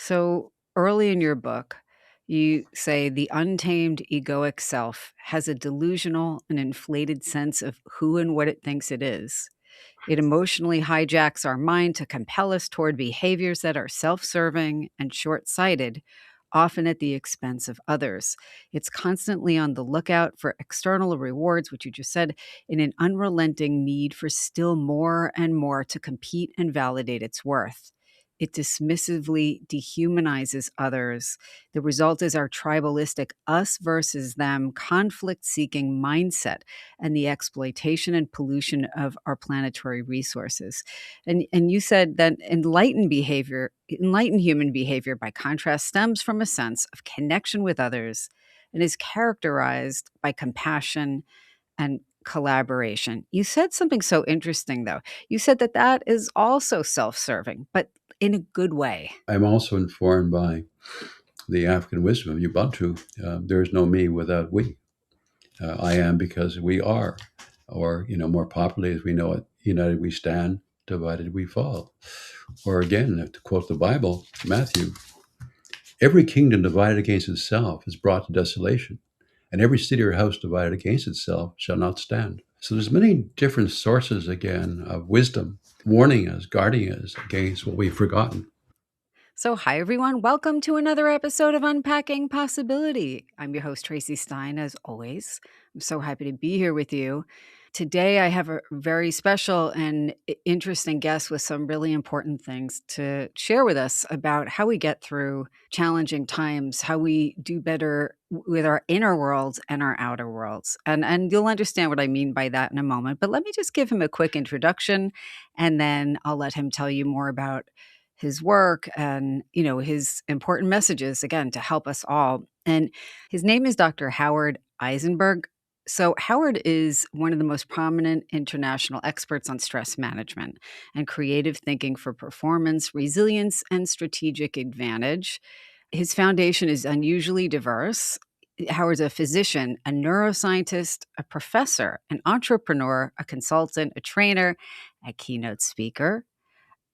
So early in your book, you say the untamed egoic self has a delusional and inflated sense of who and what it thinks it is. It emotionally hijacks our mind to compel us toward behaviors that are self serving and short sighted, often at the expense of others. It's constantly on the lookout for external rewards, which you just said, in an unrelenting need for still more and more to compete and validate its worth. It dismissively dehumanizes others. The result is our tribalistic us versus them, conflict seeking mindset and the exploitation and pollution of our planetary resources. And you said that enlightened human behavior, by contrast, stems from a sense of connection with others and is characterized by compassion and collaboration. You said something so interesting, though. You said that that is also self serving, but in a good way. I'm also informed by the African wisdom of Ubuntu. There is no me without we. I am because we are, or more popularly as we know it, united we stand, divided we fall. Or again, to quote the Bible, Matthew, every kingdom divided against itself is brought to desolation, and every city or house divided against itself shall not stand. So there's many different sources again of wisdom warning us, guarding us against what we've forgotten. So, hi everyone. Welcome to another episode of Unpacking Possibility. I'm your host, Traci Stein, as always. I'm so happy to be here with you. Today, I have a very special and interesting guest with some really important things to share with us about how we get through challenging times, how we do better with our inner worlds and our outer worlds. And you'll understand what I mean by that in a moment. But let me just give him a quick introduction, and then I'll let him tell you more about his work and his important messages, again, to help us all. And his name is Dr. Howard Eisenberg. So Howard is one of the most prominent international experts on stress management and creative thinking for performance, resilience, and strategic advantage. His foundation is unusually diverse. Howard's a physician, a neuroscientist, a professor, an entrepreneur, a consultant, a trainer, a keynote speaker,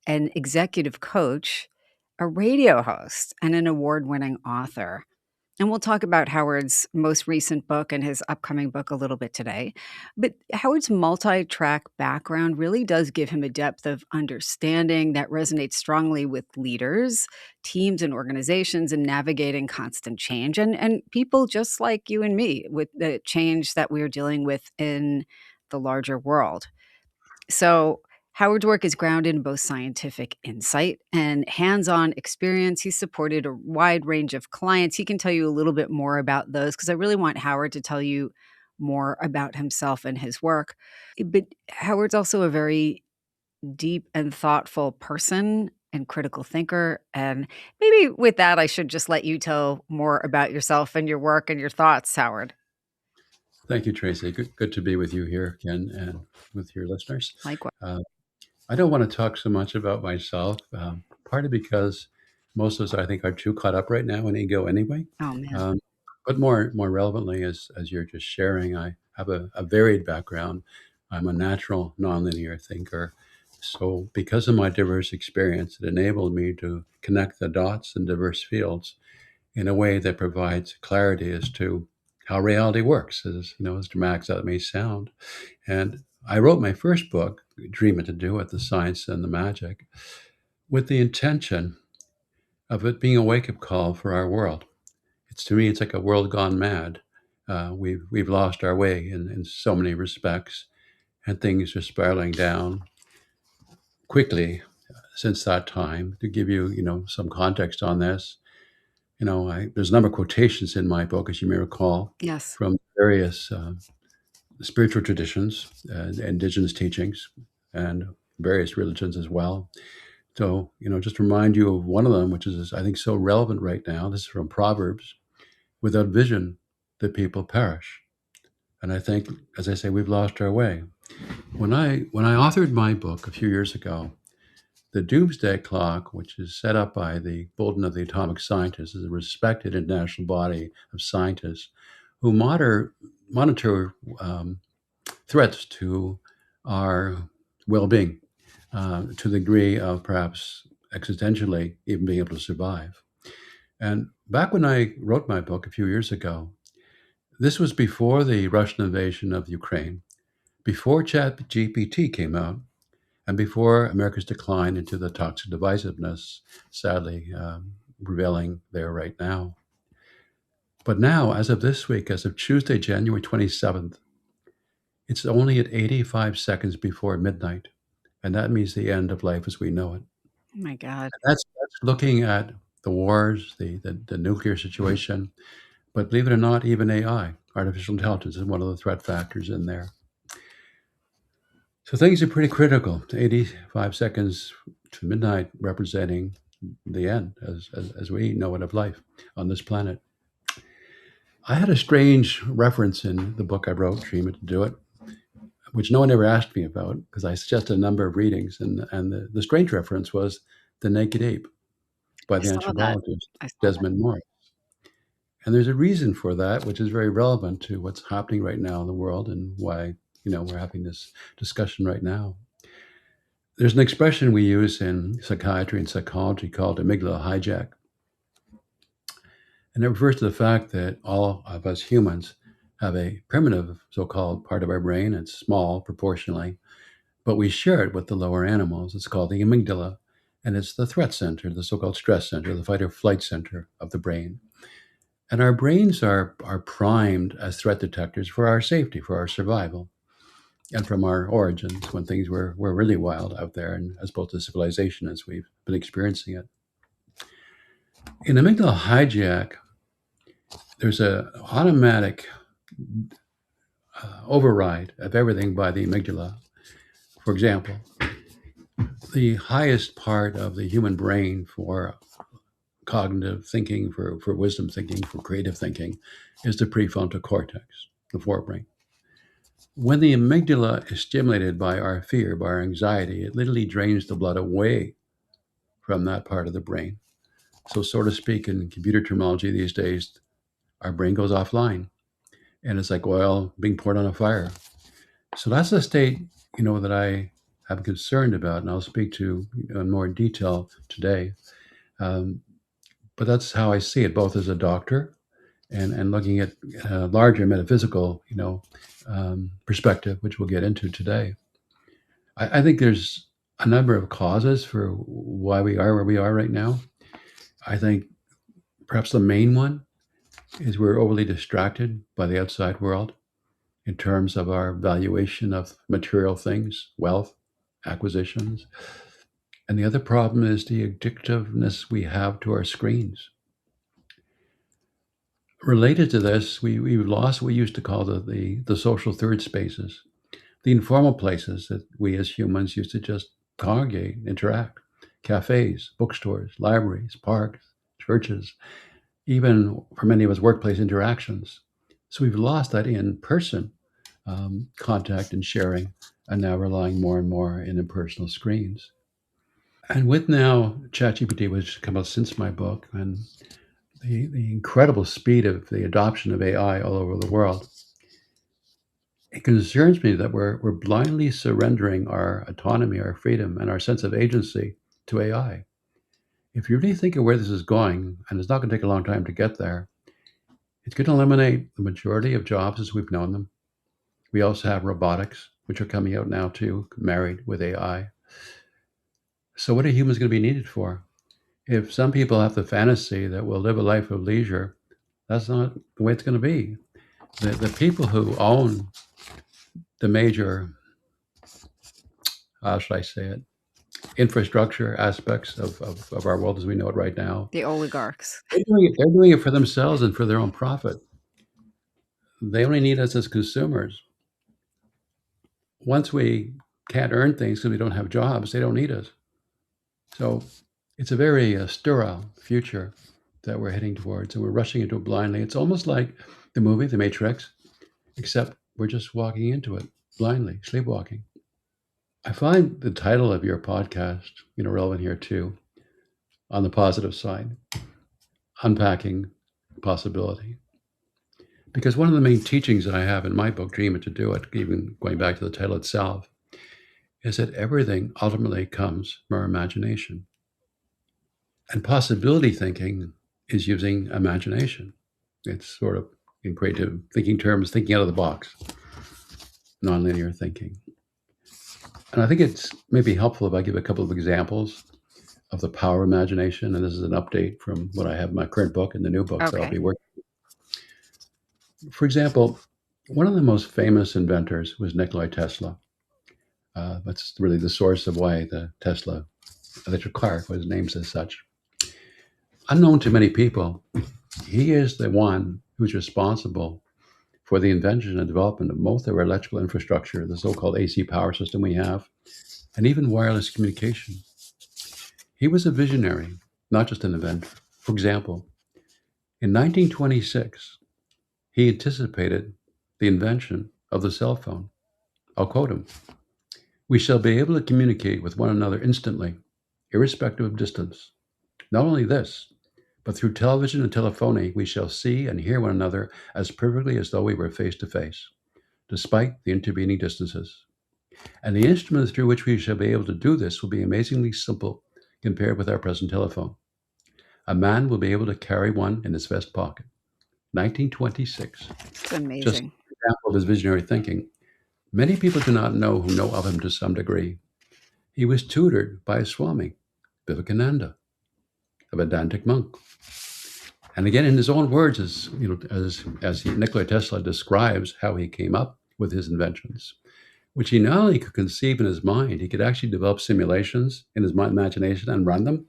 an executive coach, a radio host, and an award winning author. And we'll talk about Howard's most recent book and his upcoming book a little bit today. But Howard's multi track background really does give him a depth of understanding that resonates strongly with leaders, teams, and organizations in navigating constant change and people just like you and me with the change that we're dealing with in the larger world. So, Howard's work is grounded in both scientific insight and hands on experience. He's supported a wide range of clients. He can tell you a little bit more about those because I really want Howard to tell you more about himself and his work. But Howard's also a very deep and thoughtful person and critical thinker. And maybe with that, I should just let you tell more about yourself and your work and your thoughts, Howard. Thank you, Tracy. Good to be with you here again and with your listeners. Likewise. Uh, I don't want to talk so much about myself, partly because most of us, I think, are too caught up right now in ego anyway. Oh, man. Um, but more relevantly, as you're just sharing, I have a varied background. I'm a natural nonlinear thinker. So because of my diverse experience, it enabled me to connect the dots in diverse fields in a way that provides clarity as to how reality works, as dramatic as that may sound. And I wrote my first book, Dream It to Do It, The Science and the Magic, with the intention of it being a wake-up call for our world. To me, it's like a world gone mad. We've lost our way in so many respects, and things are spiraling down quickly since that time. To give you, some context on this, there's a number of quotations in my book, as you may recall, Yes. from various spiritual traditions and indigenous teachings and various religions as well. So, just to remind you of one of them, which is, I think, so relevant right now. This is from Proverbs. Without vision, the people perish. And I think, as I say, we've lost our way. When I authored my book a few years ago, the doomsday clock, which is set up by the Bulletin of the Atomic Scientists, is a respected international body of scientists who monitor threats to our well-being to the degree of perhaps existentially, even being able to survive. And back when I wrote my book a few years ago, this was before the Russian invasion of Ukraine, before ChatGPT came out, and before America's decline into the toxic divisiveness, sadly prevailing there right now. But now, as of this week, as of Tuesday, January 27th, it's only at 85 seconds before midnight. And that means the end of life as we know it. Oh my God. And that's looking at the wars, the nuclear situation, but believe it or not, even AI, artificial intelligence, is one of the threat factors in there. So things are pretty critical. 85 seconds to midnight representing the end as we know it of life on this planet. I had a strange reference in the book I wrote, Dream It to Do It, which no one ever asked me about because I suggested a number of readings. And the strange reference was The Naked Ape by I the saw that. anthropologist I saw that. Desmond Morris. And there's a reason for that, which is very relevant to what's happening right now in the world and why, we're having this discussion right now. There's an expression we use in psychiatry and psychology called amygdala hijack. And it refers to the fact that all of us humans have a primitive so-called part of our brain. It's small proportionally, but we share it with the lower animals. It's called the amygdala, and it's the threat center, the so-called stress center, the fight or flight center of the brain. And our brains are primed as threat detectors for our safety, for our survival, and from our origins when things were really wild out there, and as opposed to civilization as we've been experiencing it. In amygdala hijack, there's an automatic override of everything by the amygdala. For example, the highest part of the human brain for cognitive thinking, for wisdom thinking, for creative thinking, is the prefrontal cortex, the forebrain. When the amygdala is stimulated by our fear, by our anxiety, it literally drains the blood away from that part of the brain. So, so to speak, in computer terminology these days, our brain goes offline and it's like oil being poured on a fire. So that's a state, that I am concerned about, and I'll speak to in more detail today. But that's how I see it, both as a doctor and looking at a larger metaphysical, perspective, which we'll get into today. I think there's a number of causes for why we are where we are right now. I think perhaps the main one is we're overly distracted by the outside world in terms of our valuation of material things, wealth, acquisitions. And the other problem is the addictiveness we have to our screens. Related to this, we've lost what we used to call the social third spaces, the informal places that we as humans used to just congregate, interact, cafes, bookstores, libraries, parks, churches, even for many of us, workplace interactions. So we've lost that in-person contact and sharing, and now relying more and more in impersonal screens. And with now ChatGPT, which has come out since my book, and the incredible speed of the adoption of AI all over the world, it concerns me that we're blindly surrendering our autonomy, our freedom, and our sense of agency to AI. If you really think of where this is going, and it's not going to take a long time to get there, it's going to eliminate the majority of jobs as we've known them. We also have robotics, which are coming out now too, married with AI. So what are humans going to be needed for? If some people have the fantasy that we'll live a life of leisure, that's not the way it's going to be. The people who own the major, how should I say it, infrastructure aspects of our world as we know it right now, The oligarchs. they're doing it for themselves and for their own profit. They only need us as consumers. Once we can't earn things because we don't have jobs, they don't need us. So it's a very sterile future that we're heading towards, and we're rushing into it blindly. It's almost like the movie The Matrix, except we're just walking into it blindly, sleepwalking. I find the title of your podcast, relevant here too, on the positive side, unpacking possibility. Because one of the main teachings that I have in my book, Dream It to Do It, even going back to the title itself, is that everything ultimately comes from our imagination. And possibility thinking is using imagination. It's sort of, in creative thinking terms, thinking out of the box, nonlinear thinking. And I think it's maybe helpful if I give a couple of examples of the power of imagination. And this is an update from what I have in my current book and the new books that I'll be Okay. working. For example, one of the most famous inventors was Nikola Tesla. That's really the source of why the Tesla electric car was named as such. Unknown to many people, he is the one who's responsible for the invention and development of most of our electrical infrastructure, the so-called AC power system we have, and even wireless communication. He was a visionary, not just an inventor. For example, in 1926, he anticipated the invention of the cell phone. I'll quote him: "We shall be able to communicate with one another instantly, irrespective of distance. Not only this, but through television and telephony, we shall see and hear one another as perfectly as though we were face to face, despite the intervening distances. And the instruments through which we shall be able to do this will be amazingly simple compared with our present telephone. A man will be able to carry one in his vest pocket." 1926. It's Just amazing. an example of his visionary thinking. Many people do not know who know of him to some degree. He was tutored by Swami Vivekananda, a Vedantic monk. And again, in his own words, as Nikola Tesla describes how he came up with his inventions, which he not only could conceive in his mind, he could actually develop simulations in his imagination and run them,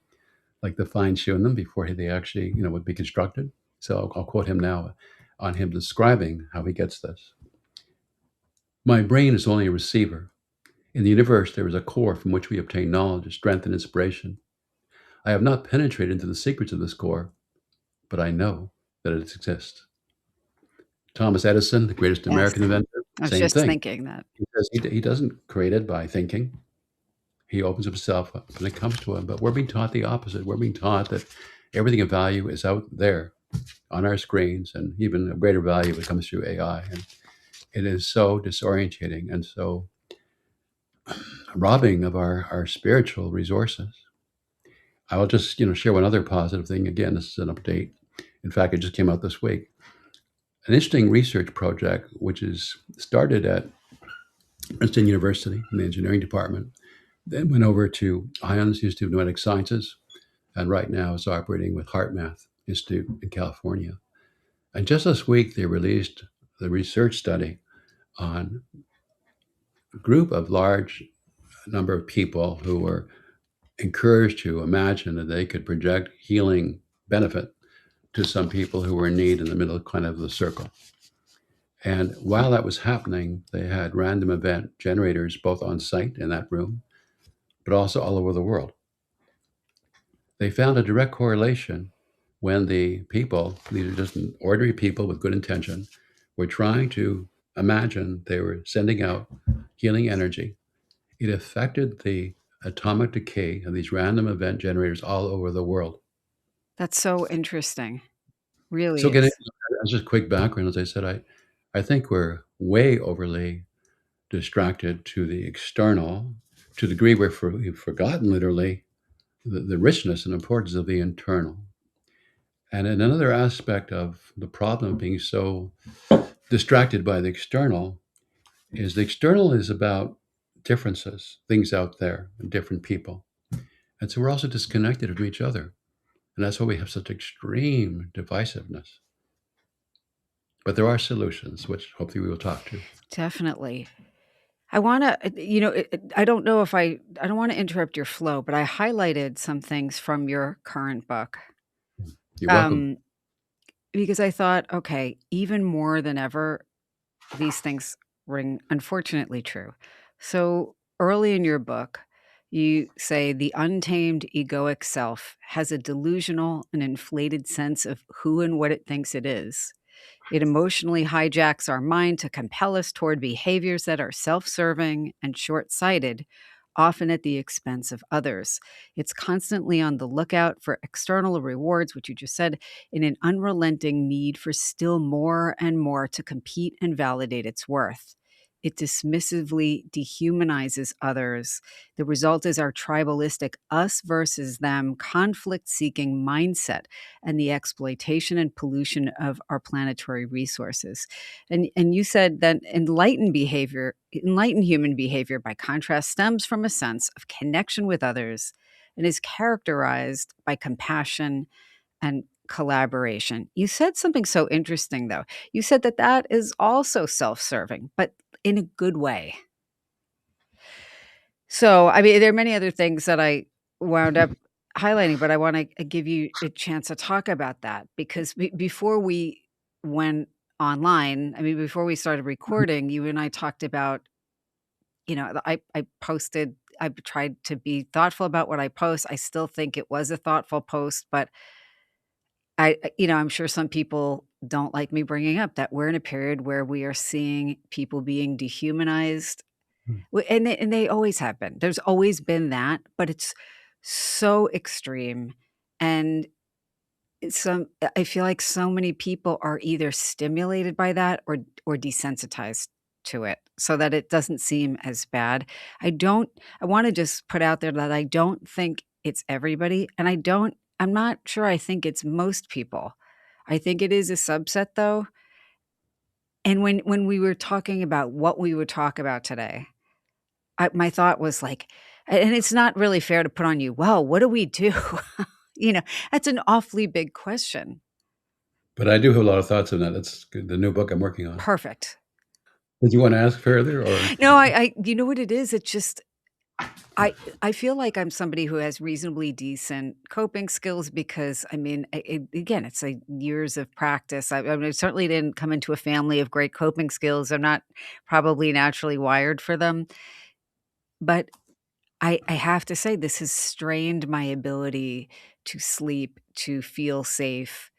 like to fine tune them before they actually, would be constructed. So I'll quote him now on him describing how he gets this. "My brain is only a receiver. In the universe, there is a core from which we obtain knowledge, strength, and inspiration. I have not penetrated into the secrets of this core, but I know that it exists." Thomas Edison, the greatest Yes. American inventor, I was same just thing. thinking that. He says he doesn't create it by thinking. He opens himself up when it comes to him. But we're being taught the opposite. We're being taught that everything of value is out there on our screens, and even of greater value when it comes through AI. And it is so disorientating and so robbing of our spiritual resources. I will just share one other positive thing. Again, this is an update. In fact, it just came out this week. An interesting research project, which is started at Princeton University in the engineering department, then went over to IONS Institute of Noetic Sciences, and right now is operating with HeartMath Institute in California. And just this week, they released the research study on a group of large number of people who were encouraged to imagine that they could project healing benefit to some people who were in need in the middle kind of the circle. And while that was happening, they had random event generators both on site in that room, but also all over the world. They found a direct correlation when the people, these are just ordinary people with good intention, were trying to imagine they were sending out healing energy. It affected the atomic decay of these random event generators all over the world. That's so interesting. Really So again, is. just a quick background, as I said, I think we're way overly distracted to the external, to the degree we've forgotten literally the richness and importance of the internal. And another aspect of the problem of being so distracted by the external is the external is about differences, things out there, and different people. And so we're also disconnected from each other. And that's why we have such extreme divisiveness. But there are solutions, which hopefully we will talk to. Definitely. I wanna, I don't know if I don't wanna interrupt your flow, but I highlighted some things from your current book, You're welcome. um, because I thought, okay, even more than ever, these things ring unfortunately true. So early in your book, you say the untamed egoic self has a delusional and inflated sense of who and what it thinks it is. It emotionally hijacks our mind to compel us toward behaviors that are self serving and short sighted, often at the expense of others. It's constantly on the lookout for external rewards, which you just said, in an unrelenting need for still more and more to compete and validate its worth. it dismissively dehumanizes others. The result is our tribalistic us versus them, conflict seeking mindset and the exploitation and pollution of our planetary resources. And you said that enlightened human behavior, by contrast, stems from a sense of connection with others and is characterized by compassion and collaboration. You said something so interesting, though. You said that that is also self-serving, but in a good way. So, I mean, there are many other things that I wound up highlighting, but I want to give you a chance to talk about that because before we went online, I mean, before we started recording, you and I talked about, I posted, I've tried to be thoughtful about what I post. I still think it was a thoughtful post, but I'm sure some people don't like me bringing up that we're in a period where we are seeing people being dehumanized, and they always have been. There's always been that, but it's so extreme, and I feel like so many people are either stimulated by that or desensitized to it so that it doesn't seem as bad. I don't I wanna just put out there that I don't think it's everybody, and I'm not sure I think it's most people. I think it is a subset, though, and when we were talking about what we would talk about today, my thought was like, and it's not really fair to put on you, "Well, what do we do?" You know, that's an awfully big question. But I do have a lot of thoughts on that. That's good, the new book I'm working on. Perfect. Did you want to ask further, or No, I you know what it is? It's just I feel like I'm somebody who has reasonably decent coping skills because, I mean, again, it's like years of practice. I mean, I certainly didn't come into a family of great coping skills. I'm not probably naturally wired for them, but I have to say this has strained my ability to sleep, to feel safe.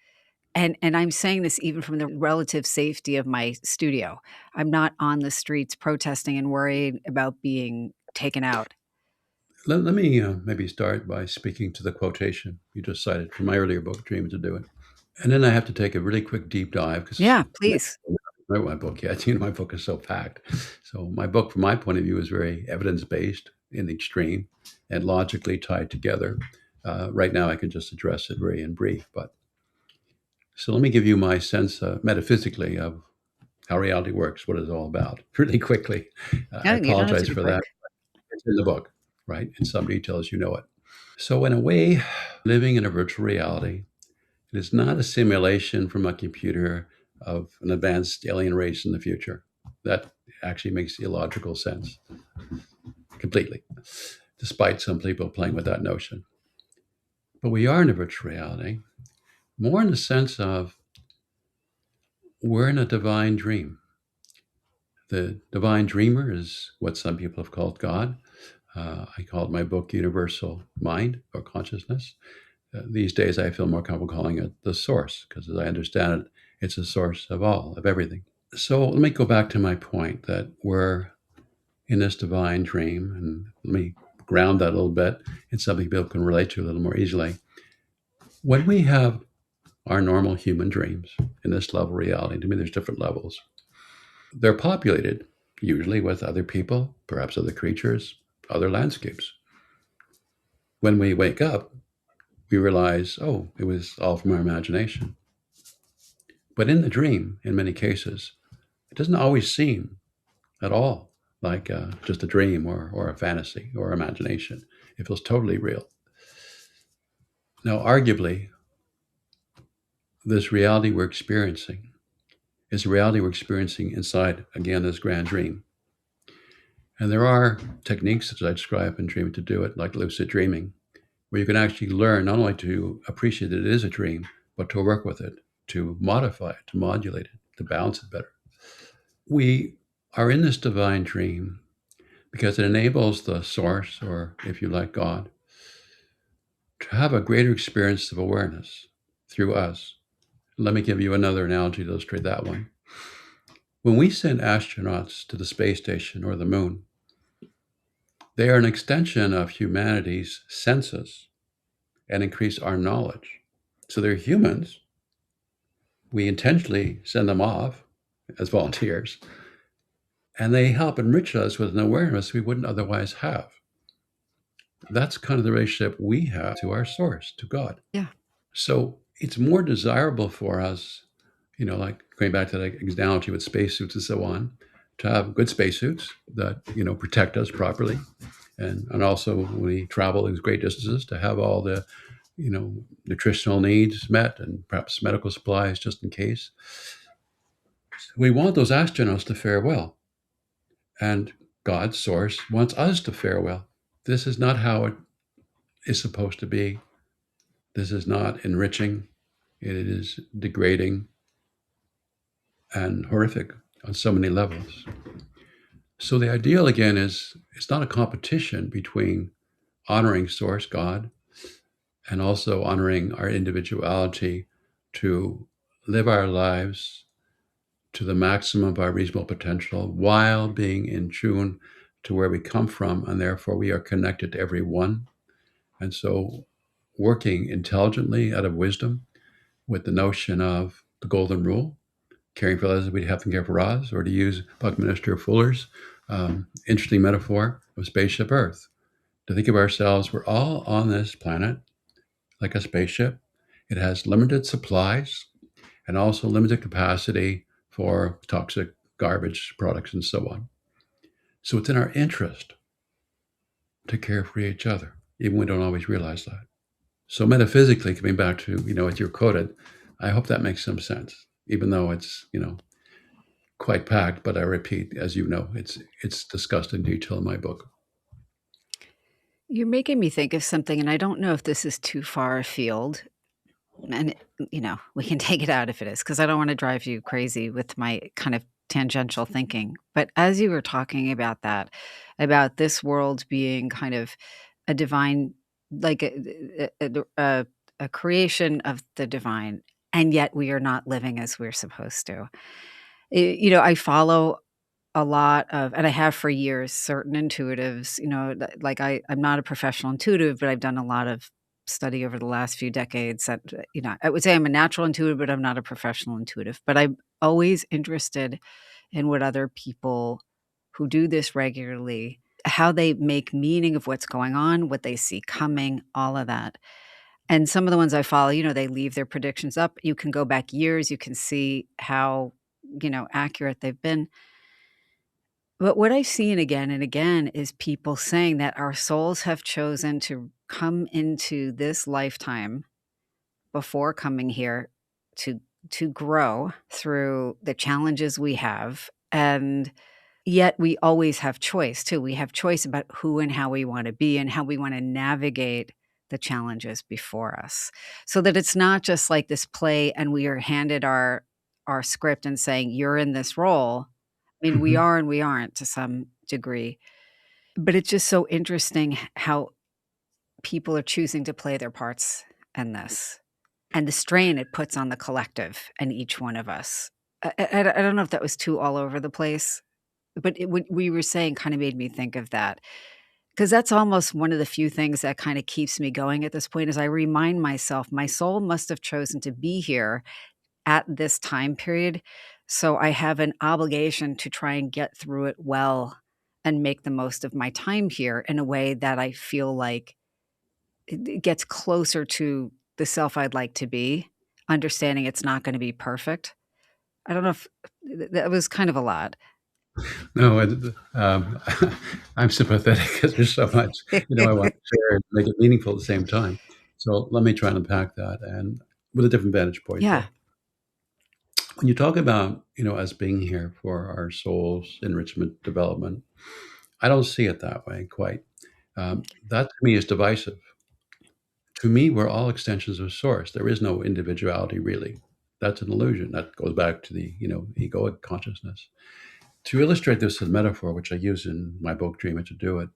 And I'm saying this even from the relative safety of my studio. I'm not on the streets protesting and worried about being taken out. let me maybe start by speaking to the quotation you just cited from my earlier book, Dream to Do It. And then I have to take a really quick deep dive because Yeah, please. I wrote my book yet. My book is so packed. So my book, from my point of view, is very evidence-based in the extreme and logically tied together. Right now, I can just address it very in brief. But so let me give you my sense metaphysically of how reality works, what it's all about, really quickly. I No, you don't have to apologize be for that. quick. It's in the book, right? In some details, you know it. So, in a way, living in a virtual reality, it is not a simulation from a computer of an advanced alien race in the future. That actually makes illogical sense completely, despite some people playing with that notion. But we are in a virtual reality, more in the sense of we're in a divine dream. The divine dreamer is what some people have called God. I called my book Universal Mind or Consciousness. These days, I feel more comfortable calling it the source because, as I understand it, it's a source of all, of everything. So let me go back to my point that we're in this divine dream, and let me ground that a little bit in something people can relate to a little more easily. When we have our normal human dreams in this level of reality, to me, there's different levels. They're populated usually with other people, perhaps other creatures, other landscapes. When we wake up, we realize, oh, it was all from our imagination. But in the dream, in many cases, it doesn't always seem at all like just a dream or a fantasy or imagination. It feels totally real. Now, arguably, this reality we're experiencing is a reality we're experiencing inside, again, this grand dream. And there are techniques, as I describe in Dreaming to Do It, like lucid dreaming, where you can actually learn not only to appreciate that it is a dream, but to work with it, to modify it, to modulate it, to balance it better. We are in this divine dream because it enables the source, or if you like, God, to have a greater experience of awareness through us. Let me give you another analogy to illustrate that one. When we send astronauts to the space station or the moon, they are an extension of humanity's senses and increase our knowledge. So they're humans. We intentionally send them off as volunteers and they help enrich us with an awareness we wouldn't otherwise have. That's kind of the relationship we have to our source, to God. Yeah. So it's more desirable for us, like going back to the analogy with spacesuits and so on, to have good spacesuits that, protect us properly. And also when we travel these great distances to have all the, nutritional needs met and perhaps medical supplies just in case. We want those astronauts to fare well. And God's source wants us to fare well. This is not how it is supposed to be. This is not enriching. It is degrading and horrific on so many levels. So the ideal again is it's not a competition between honoring source God and also honoring our individuality to live our lives to the maximum of our reasonable potential while being in tune to where we come from, and therefore we are connected to everyone. And so working intelligently out of wisdom with the notion of the golden rule, caring for others as we have to care for us, or to use Buckminster Fuller's interesting metaphor of spaceship Earth, to think of ourselves, we're all on this planet like a spaceship. It has limited supplies and also limited capacity for toxic garbage products and so on. So it's in our interest to care for each other, even when we don't always realize that. So metaphysically, coming back to, what you quoted, I hope that makes some sense, even though it's, quite packed, but I repeat, as you know, it's discussed in detail in my book. You're making me think of something, and I don't know if this is too far afield, and, we can take it out if it is, because I don't wanna drive you crazy with my kind of tangential thinking. But as you were talking about that, about this world being kind of a divine, like a creation of the divine, and yet we are not living as we're supposed to. I follow a lot of, and I have for years, certain intuitives, like I'm not a professional intuitive, but I've done a lot of study over the last few decades that, I would say I'm a natural intuitive, but I'm not a professional intuitive. But I'm always interested in what other people who do this regularly, how they make meaning of what's going on, what they see coming, all of that. And some of the ones I follow, they leave their predictions up. You can go back years, you can see how, accurate they've been. But what I've seen again and again is people saying that our souls have chosen to come into this lifetime before coming here to grow through the challenges we have, and yet we always have choice too. We have choice about who and how we wanna be and how we wanna navigate the challenges before us. So that it's not just like this play and we are handed our script and saying, "You're in this role." I mean, we Mhm. are and we aren't to some degree, but it's just so interesting how people are choosing to play their parts in this, and the strain it puts on the collective and each one of us. I don't know if that was too all over the place, but what we were saying kinda made me think of that, because that's almost one of the few things that kinda keeps me going at this point, is I remind myself my soul must have chosen to be here at this time period, so I have an obligation to try and get through it well and make the most of my time here in a way that I feel like it gets closer to the self I'd like to be, understanding it's not gonna be perfect. I don't know if that was kind of a lot. No, I'm sympathetic because there's so much, I want to share and make it meaningful at the same time. So let me try and unpack that and with a different vantage point, Yeah. though. When you talk about, us being here for our soul's enrichment, development, I don't see it that way quite. That to me is divisive. To me, we're all extensions of source. There is no individuality really. That's an illusion. That goes back to the, egoic consciousness. To illustrate this with metaphor, which I use in my book, Dream It to Do It,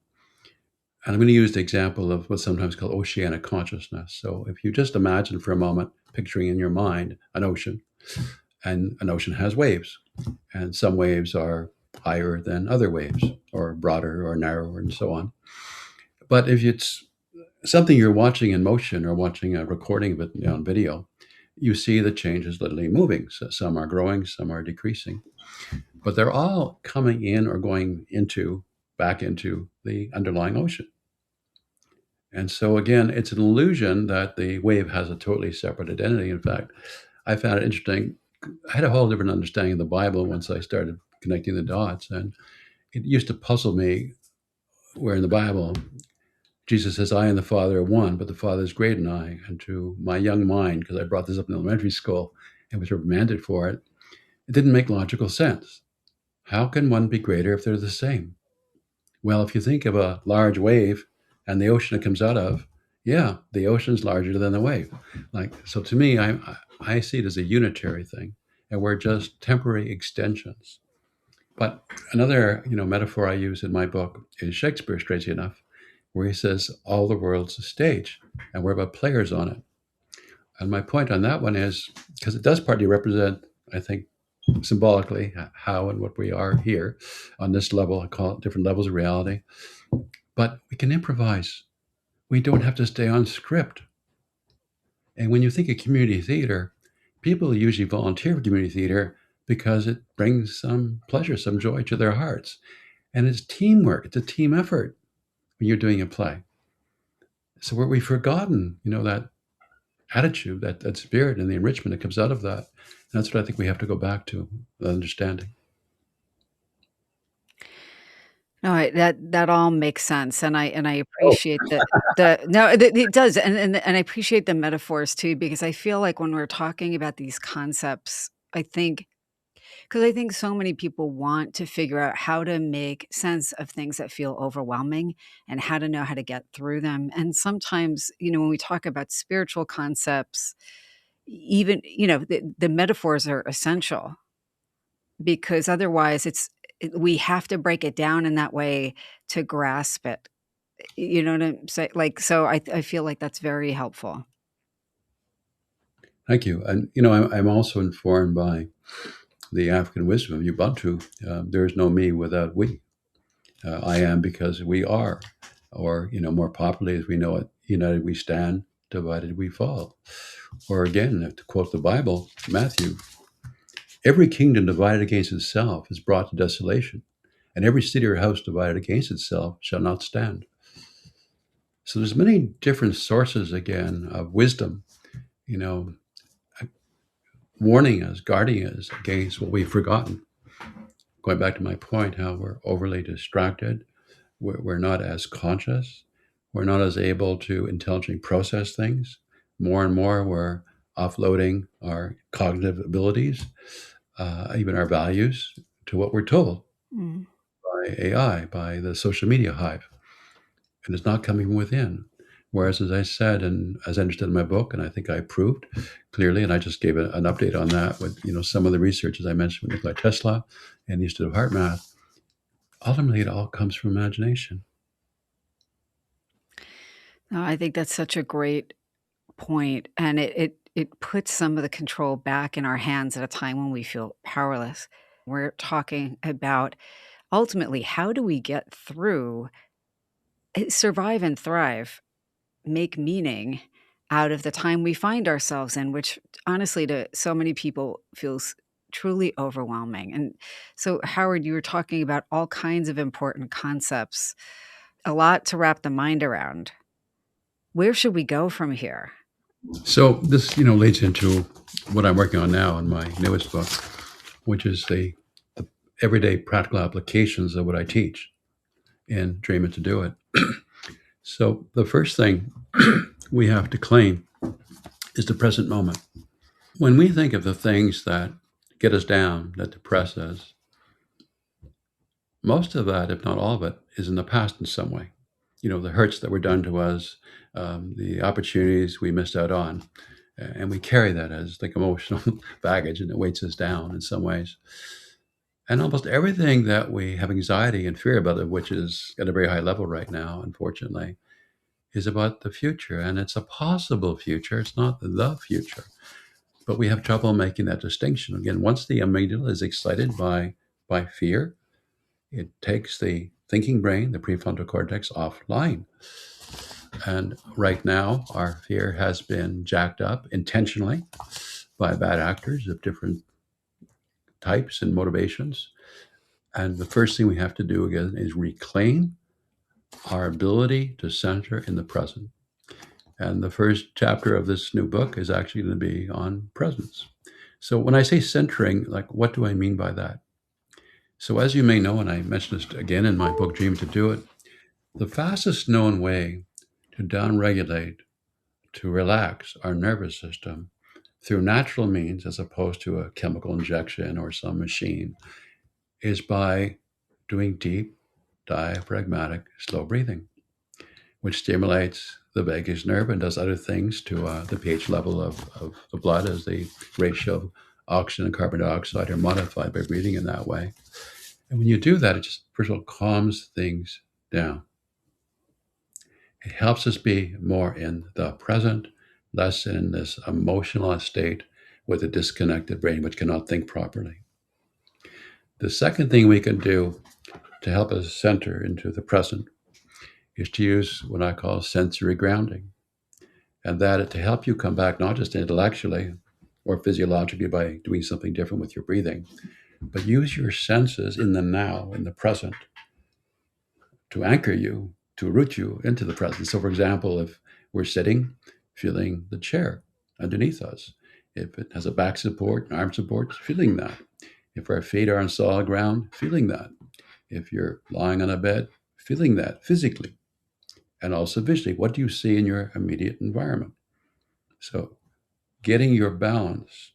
and I'm going to use the example of what's sometimes called oceanic consciousness. So if you just imagine for a moment, picturing in your mind an ocean, and an ocean has waves, and some waves are higher than other waves, or broader or narrower, and so on. But if it's something you're watching in motion or watching a recording of it on video, you see the changes literally moving. So some are growing, some are decreasing. but they're all coming in or going into back into the underlying ocean. And so again, it's an illusion that the wave has a totally separate identity. In fact, I found it interesting. I had a whole different understanding of the Bible once I started connecting the dots. And it used to puzzle me where in the Bible, Jesus says, I and the Father are one, but the Father is greater than I. And to my young mind, because I brought this up in elementary school and was reprimanded for it, it didn't make logical sense. How can one be greater if they're the same? Well, if you think of a large wave and the ocean it comes out of, yeah, the ocean's larger than the wave. Like so, to me, I see it as a unitary thing, and we're just temporary extensions. But another, metaphor I use in my book is Shakespeare, strangely enough, where he says all the world's a stage, and we're about players on it. And my point on that one is because it does partly represent, I think, symbolically how and what we are here on this level. I call it different levels of reality. But we can improvise. We don't have to stay on script. And when you think of community theater, people usually volunteer for community theater because it brings some pleasure, some joy to their hearts. And it's teamwork, it's a team effort when you're doing a play. So we've forgotten, that attitude, that spirit and the enrichment that comes out of that. And that's what I think we have to go back to, the understanding. No, that all makes sense, and I Oh, appreciate the no, it does, and I appreciate the metaphors too, because I feel like when we're talking about these concepts, I think because I think so many people want to figure out how to make sense of things that feel overwhelming and how to know how to get through them. And sometimes, when we talk about spiritual concepts, even, the metaphors are essential because otherwise we have to break it down in that way to grasp it. You know what I'm saying? Like, so I feel like that's very helpful. thank you. And, I'm also informed by the African wisdom of Ubuntu. There is no me without we. I am because we are. Or, more popularly as we know it, united we stand, divided we fall. Or again, to quote the Bible, Matthew, every kingdom divided against itself is brought to desolation, and every city or house divided against itself shall not stand. So there's many different sources again of wisdom, you know, warning us, guarding us against what we've forgotten. Going back to my point, how we're overly distracted, we're not as conscious, we're not as able to intelligently process things. More and more, we're offloading our cognitive abilities, even our values, to what we're told Mm. by AI, by the social media hive, and it's not coming from within. Whereas, as I said, and as I understood in my book, and I think I proved clearly, and I just gave an update on that with some of the research, as I mentioned, with Nikola Tesla and the Institute of Heart Math. Ultimately, it all comes from imagination. No, I think that's such a great point, and it puts some of the control back in our hands at a time when we feel powerless. We're talking about ultimately how do we get through, survive and thrive, make meaning out of the time we find ourselves in, which honestly to so many people feels truly overwhelming. And so, Howard, you were talking about all kinds of important concepts, a lot to wrap the mind around. Where should we go from here? So this, leads into what I'm working on now in my newest book, which is the everyday practical applications of what I teach in Dream It to Do It. So the first thing we have to claim is the present moment. When we think of the things that get us down, that depress us, most of that, if not all of it, is in the past in some way. The hurts that were done to us, the opportunities we missed out on, and we carry that as like emotional baggage, and it weights us down in some ways. And almost everything that we have anxiety and fear about, which is at a very high level right now, unfortunately, is about the future, and it's a possible future. It's not the future, but we have trouble making that distinction. Again, once the amygdala is excited by fear, it takes the thinking brain, the prefrontal cortex, offline. And right now, our fear has been jacked up intentionally by bad actors of different types and motivations. And the first thing we have to do again is reclaim our ability to center in the present. And the first chapter of this new book is actually going to be on presence. So when I say centering, like, what do I mean by that? So as you may know, and I mentioned this again in my book, Dream to Do It, the fastest known way to downregulate, to relax our nervous system through natural means as opposed to a chemical injection or some machine is by doing deep, diaphragmatic, slow breathing, which stimulates the vagus nerve and does other things to the pH level of the blood as the ratio of oxygen and carbon dioxide are modified by breathing in that way. And when you do that, it just, first of all, calms things down. It helps us be more in the present, less in this emotional state with a disconnected brain, which cannot think properly. The second thing we can do to help us center into the present is to use what I call sensory grounding. And that to help you come back, not just intellectually or physiologically by doing something different with your breathing, but use your senses in the now, in the present, to anchor you, to root you into the present. So, for example, if we're sitting, feeling the chair underneath us, if it has a back support, an arm support, feeling that. If our feet are on solid ground, feeling that. If you're lying on a bed, feeling that physically and also visually. What do you see in your immediate environment? So, getting your balance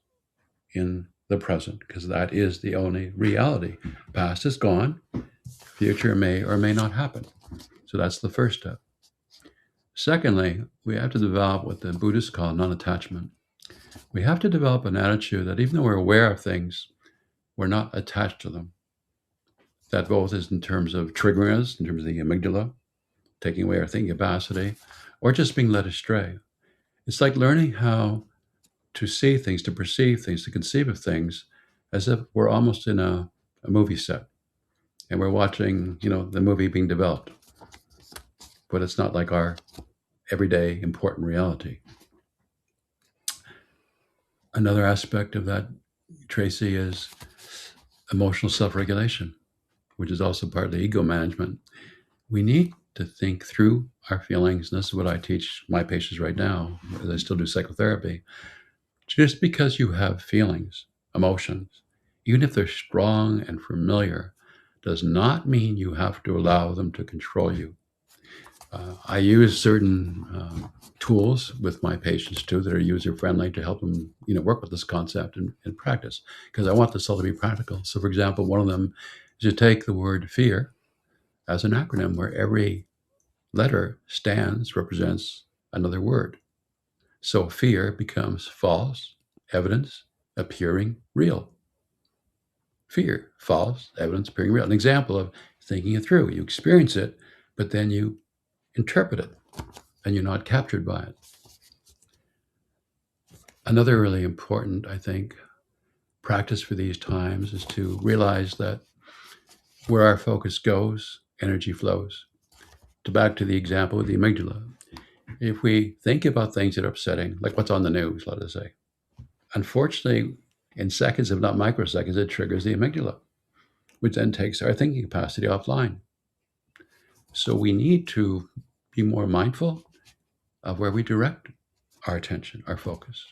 in the present, because that is the only reality. Past is gone, future may or may not happen. So that's the first step. Secondly, we have to develop what the Buddhists call non-attachment. We have to develop an attitude that even though we're aware of things, we're not attached to them. That both is in terms of triggering us, in terms of the amygdala, taking away our thinking capacity, or just being led astray. It's like learning how to see things, to perceive things, to conceive of things as if we're almost in a movie set and we're watching, the movie being developed. But it's not like our everyday important reality. Another aspect of that, Traci, is emotional self-regulation, which is also partly ego management. We need to think through our feelings. And this is what I teach my patients right now, as I still do psychotherapy. Just because you have feelings, emotions, even if they're strong and familiar, does not mean you have to allow them to control you. I use certain tools with my patients too that are user friendly to help them, work with this concept in practice, because I want this all to be practical. So, for example, one of them is to take the word fear as an acronym where every letter represents another word. So fear becomes false, evidence appearing real. Fear, false, evidence appearing real. An example of thinking it through. You experience it, but then you interpret it and you're not captured by it. Another really important, I think, practice for these times is to realize that where our focus goes, energy flows. Back to the example of the amygdala. If we think about things that are upsetting, like what's on the news, let us say, unfortunately, in seconds, if not microseconds, it triggers the amygdala, which then takes our thinking capacity offline. So we need to be more mindful of where we direct our attention, our focus.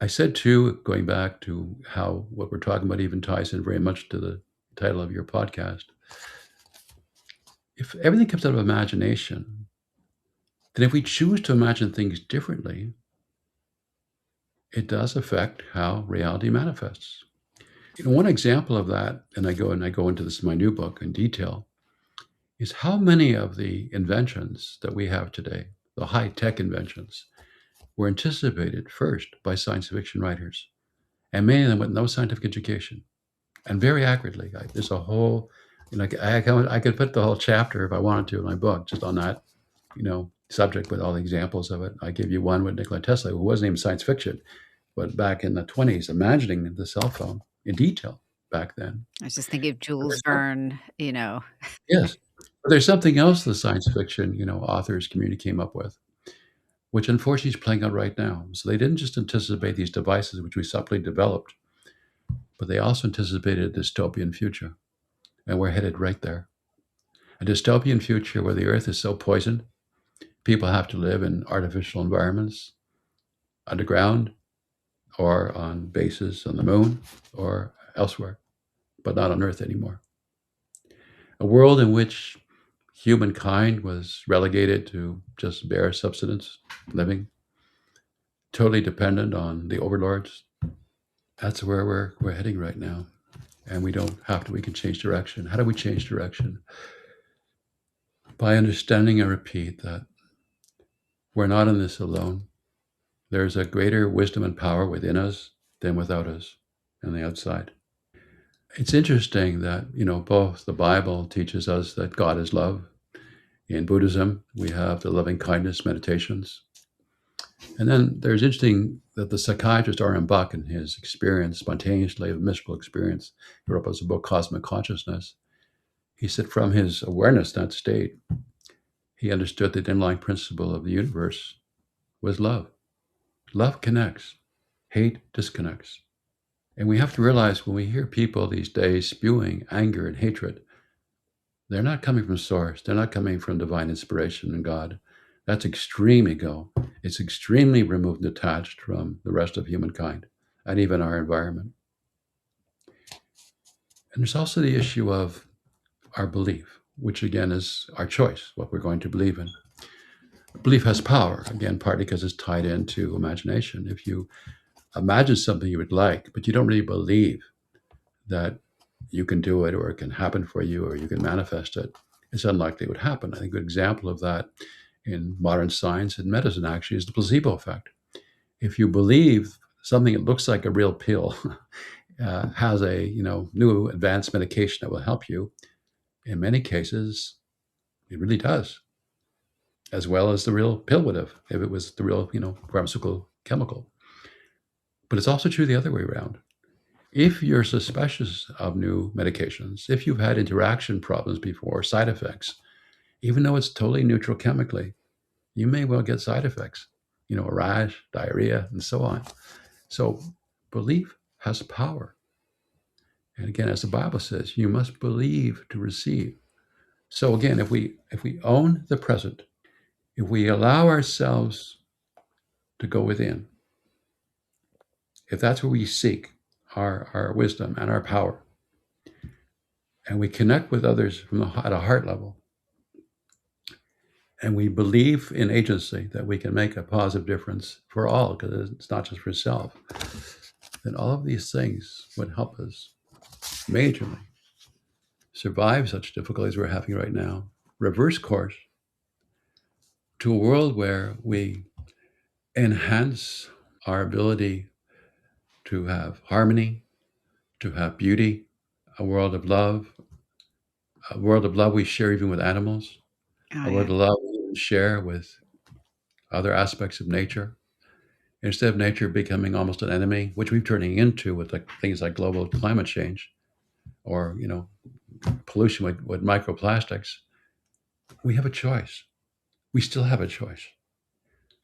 I said too, going back to how what we're talking about even ties in very much to the title of your podcast. If everything comes out of imagination, then if we choose to imagine things differently, it does affect how reality manifests. One example of that, and I go into this in my new book in detail, is how many of the inventions that we have today, the high-tech inventions, were anticipated first by science fiction writers, and many of them with no scientific education, and very accurately. There's a whole, I could put the whole chapter if I wanted to in my book just on that, subject with all the examples of it. I give you one with Nikola Tesla, who wasn't even science fiction, but back in the 20s, imagining the cell phone in detail back then. I was just thinking of Jules Verne. Yes. But there's something else the science fiction, authors community came up with, which unfortunately is playing out right now. So they didn't just anticipate these devices, which we subtly developed, but they also anticipated a dystopian future. And we're headed right there. A dystopian future where the earth is so poisoned, people have to live in artificial environments, underground, or on bases on the moon, or elsewhere, but not on earth anymore. A world in which humankind was relegated to just bare subsistence living, totally dependent on the overlords. That's where we're heading right now. And we don't have to, we can change direction. How do we change direction? By understanding and repeat that we're not in this alone. There's a greater wisdom and power within us than without us and the outside. It's interesting that, both the Bible teaches us that God is love. In Buddhism, we have the loving kindness meditations. And then there's interesting that the psychiatrist R.M. Buck, in his experience, spontaneously of mystical experience, he wrote a book, Cosmic Consciousness. He said from his awareness, that state, he understood that the underlying principle of the universe was love. Love connects, hate disconnects. And we have to realize when we hear people these days spewing anger and hatred, they're not coming from source. They're not coming from divine inspiration and God. That's extreme ego. It's extremely removed and detached from the rest of humankind and even our environment. And there's also the issue of our belief, which again is our choice, what we're going to believe in. Belief has power, again, partly because it's tied into imagination. If you imagine something you would like, but you don't really believe that you can do it or it can happen for you or you can manifest it, it's unlikely it would happen. I think a good example of that in modern science and medicine actually is the placebo effect. If you believe something that looks like a real pill has a new advanced medication that will help you, in many cases, it really does, as well as the real pill would have if it was the real pharmaceutical chemical. But it's also true the other way around. If you're suspicious of new medications, if you've had interaction problems before, side effects, even though it's totally neutral chemically, you may well get side effects, a rash, diarrhea, and so on. So belief has power. And again, as the Bible says, you must believe to receive. So again, if we own the present, if we allow ourselves to go within, if that's where we seek our wisdom and our power, and we connect with others at a heart level, and we believe in agency that we can make a positive difference for all, because it's not just for self, then all of these things would help us majorly survive such difficulties we're having right now, reverse course to a world where we enhance our ability to have harmony, to have beauty, a world of love, a world of love we share even with animals, Oh, a yeah. world of love we even share with other aspects of nature. Instead of nature becoming almost an enemy, which we're turning into with things like global climate change or pollution with microplastics, we have a choice. We still have a choice.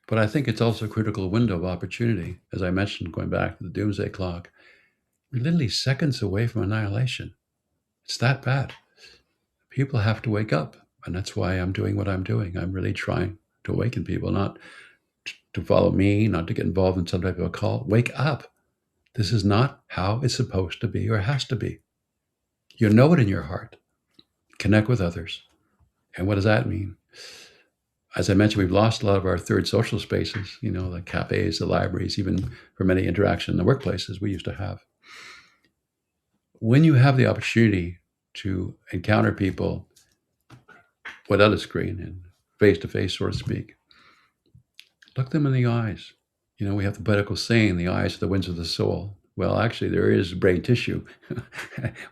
But I think it's also a critical window of opportunity. As I mentioned, going back to the doomsday clock, we're literally seconds away from annihilation. It's that bad. People have to wake up. And that's why I'm doing what I'm doing. I'm really trying to awaken people, not to follow me, not to get involved in some type of a cult. Wake up. This is not how it's supposed to be or has to be. You know it in your heart. Connect with others. And what does that mean? As I mentioned, we've lost a lot of our third social spaces, the cafes, the libraries, even for many interaction in the workplaces we used to have. When you have the opportunity to encounter people without a screen and face to face, so to speak, look them in the eyes. We have the poetical saying, the eyes are the windows of the soul. Well, actually, there is brain tissue,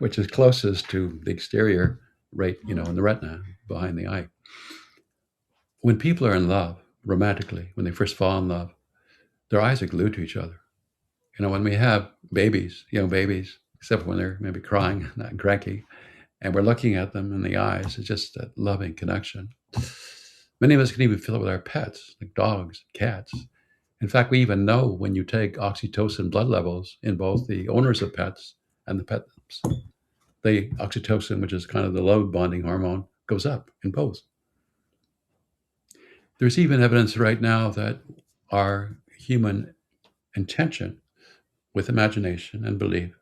which is closest to the exterior, right, in the retina, behind the eye. When people are in love, romantically, when they first fall in love, their eyes are glued to each other. When we have babies, young babies, except when they're maybe crying, not cranky, and we're looking at them in the eyes, it's just that loving connection. Many of us can even feel it with our pets, like dogs, cats. In fact, we even know when you take oxytocin blood levels in both the owners of pets and the pets. the oxytocin, which is kind of the love bonding hormone, goes up in both. There's even evidence right now that our human intention with imagination and belief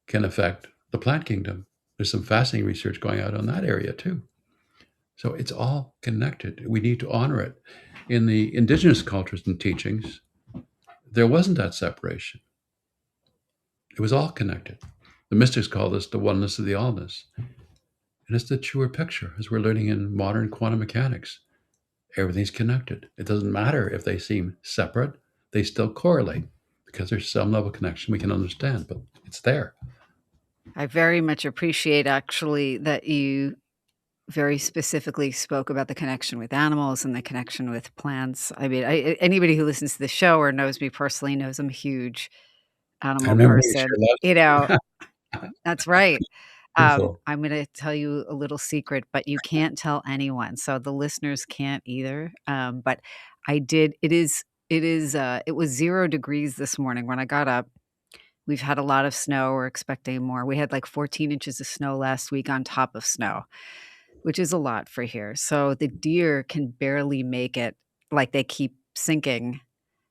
can affect the plant kingdom. There's some fascinating research going out on that area too. So it's all connected. We need to honor it. In the indigenous cultures and teachings, there wasn't that separation. It was all connected. The mystics call this the oneness of the allness. And it's the truer picture as we're learning in modern quantum mechanics. Everything's connected. It doesn't matter if they seem separate, they still correlate because there's some level of connection we can understand, but it's there. I very much appreciate actually that you very specifically spoke about the connection with animals and the connection with plants. I mean, anybody who listens to the show or knows me personally knows I'm a huge I animal remember you person. shared that. You know, that's right. Beautiful. I'm gonna tell you a little secret, but you can't tell anyone, so the listeners can't either. But I did it was 0 degrees this morning when I got up. We've had a lot of snow, we're expecting more. We had, like, 14 inches of snow last week on top of snow, which is a lot for here. So the deer can barely make it, like, they keep sinking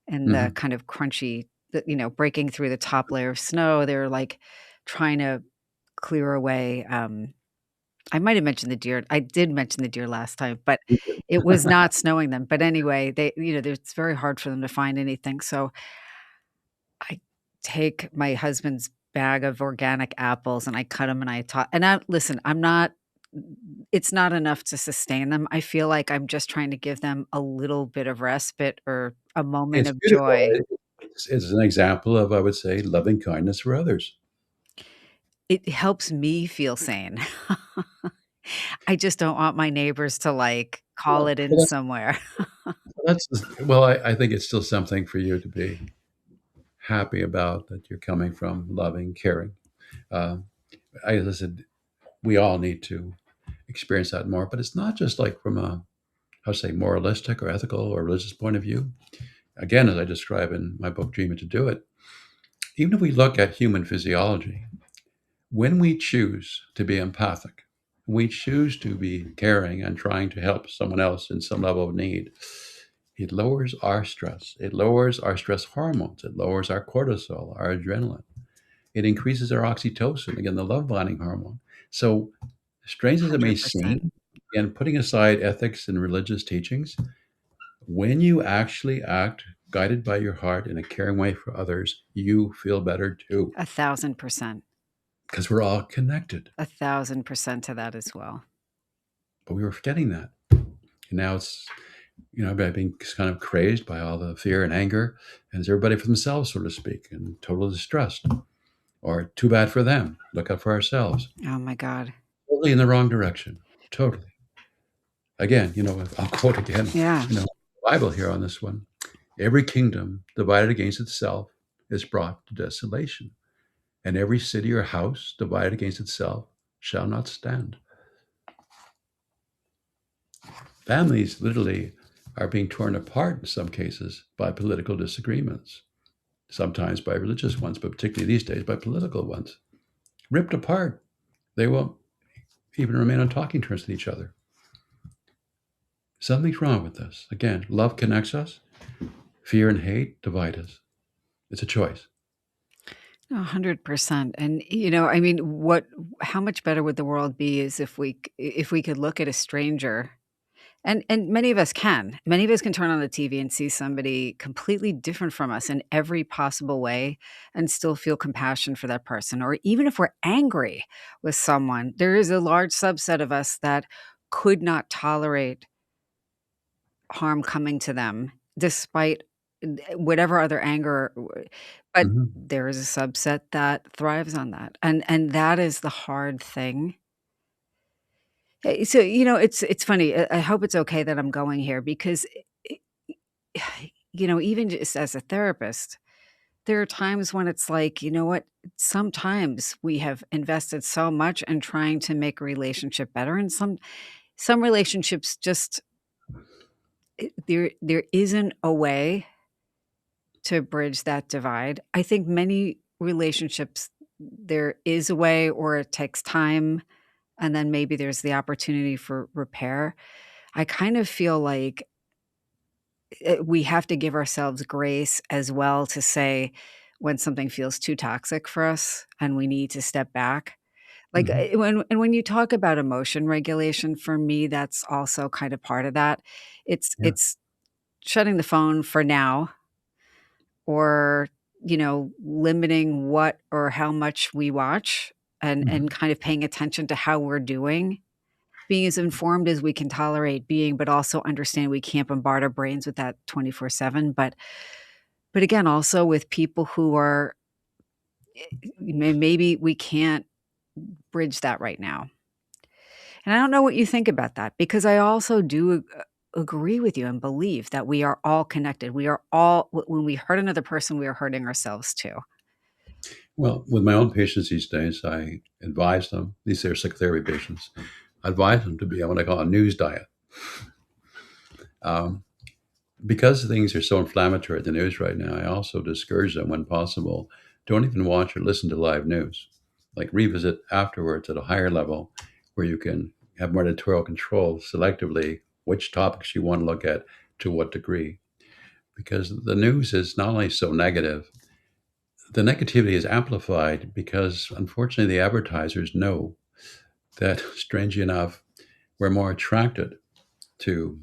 in the Mhm. kind of crunchy breaking through the top layer of snow. They're, like, trying to clear away, I might have mentioned the deer. I did mention the deer last time, but it was not snowing then. But anyway, it's very hard for them to find anything. So I take my husband's bag of organic apples and I cut them and listen, I'm not it's not enough to sustain them. I feel like I'm just trying to give them a little bit of respite or a moment It's of beautiful. joy. It's an example of, I would say, loving kindness for others. It helps me feel sane. I just don't want my neighbors to, like, call Well, it in well, somewhere. that's well, I think it's still something for you to be happy about that you're coming from loving, caring. Uh, as I said, we all need to experience that more, but it's not just like from a, how to say, moralistic or ethical or religious point of view. Again, as I describe in my book, Dreaming to Do It, even if we look at human physiology, when we choose to be empathic, we choose to be caring and trying to help someone else in some level of need, it lowers our stress. It lowers our stress hormones. It lowers our cortisol, our adrenaline. It increases our oxytocin, again, the love bonding hormone. So, strange as it may 100%. seem, and putting aside ethics and religious teachings, when you actually act guided by your heart in a caring way for others, you feel better too, 1,000%. because we're all connected. 1,000% to that as well. But we were forgetting that. And now it's, by being kind of crazed by all the fear and anger, and it's everybody for themselves, so to speak, and totally distressed. Or too bad for them. Look out for ourselves. Oh my god. Totally in the wrong direction. Totally. Again, I'll quote again, Yeah, the Bible here on this one. Every kingdom divided against itself is brought to desolation, and every city or house divided against itself shall not stand. Families literally are being torn apart in some cases by political disagreements, sometimes by religious ones, but particularly these days by political ones. Ripped apart. They won't even remain on talking terms with each other. Something's wrong with this. Again, love connects us, fear and hate divide us. It's a choice. 100%. And, I mean, how much better would the world be is if we could look at a stranger, and many of us can. Many of us can turn on the TV and see somebody completely different from us in every possible way and still feel compassion for that person. Or even if we're angry with someone, there is a large subset of us that could not tolerate harm coming to them despite whatever other anger but Mhm. there is a subset that thrives on that, and that is the hard thing. So, it's funny, I hope it's okay that I'm going here because, even just as a therapist, there are times when it's like, you know what? Sometimes we have invested so much in trying to make a relationship better, and some relationships just there isn't a way to bridge that divide. I think many relationships there is a way or it takes time, and then maybe there's the opportunity for repair. I kind of feel like we have to give ourselves grace as well to say when something feels too toxic for us and we need to step back. Like, Hmm. when you talk about emotion regulation, for me, that's also kind of part of that. Yeah. It's shutting the phone for now or, limiting what or how much we watch Hmm. and kind of paying attention to how we're doing. Being as informed as we can tolerate being, but also understand we can't bombard our brains with that 24/7. But again, also with people who are maybe we can't bridge that right now. And I don't know what you think about that because I also do agree with you and believe that we are all connected. We are all, when we hurt another person, we are hurting ourselves too. Well, with my own patients these days, I advise them, these are psychotherapy patients, I advise them to be on what I call a news diet. Um, because things are so inflammatory at the news right now, I also discourage them when possible. Don't even watch or listen to live news. Like revisit afterwards at a higher level where you can have more editorial control selectively which topics you want to look at to what degree. Because the news is not only so negative, the negativity is amplified because unfortunately the advertisers know that, strangely enough, we're more attracted to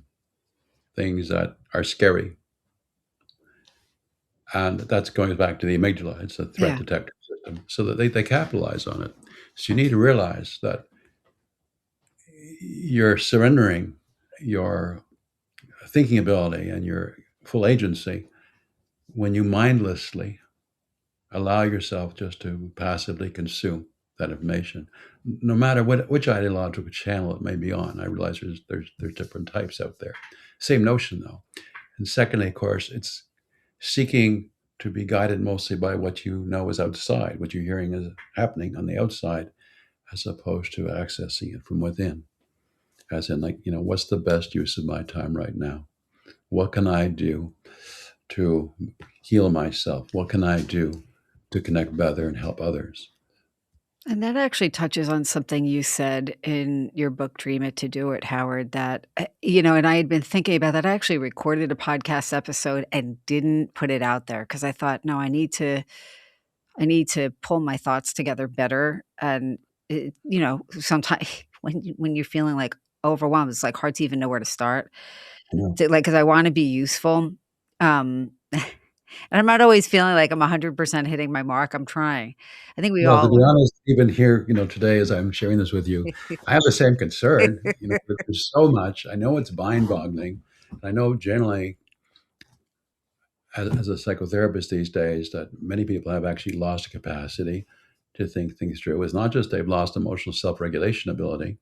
things that are scary. And that's going back to the amygdala. It's a threat Yeah. detector system. So that they capitalize on it. So you need to realize that you're surrendering your thinking ability and your full agency when you mindlessly allow yourself just to passively consume that information, no matter which ideological channel it may be on. I realize there's different types out there. Same notion though. And secondly, of course, it's seeking to be guided mostly by what you know is outside, what you're hearing is happening on the outside, as opposed to accessing it from within. As in, like, what's the best use of my time right now? What can I do to heal myself? What can I do to connect better and help others? And that actually touches on something you said in your book, Dream It to Do It, Howard, that, and I had been thinking about that. I actually recorded a podcast episode and didn't put it out there because I thought, no, I need to pull my thoughts together better. And, sometimes when you're feeling like overwhelmed, it's like hard to even know where to start. You know? To, like, because I want to be useful. And I'm not always feeling like I'm 100% hitting my mark. I'm trying. I think we Well, to all be honest, even here, today as I'm sharing this with you, I have the same concern. But there's so much. I know it's mind-boggling. I know generally, as a psychotherapist these days, that many people have actually lost the capacity to think things through. It's not just they've lost emotional self-regulation ability;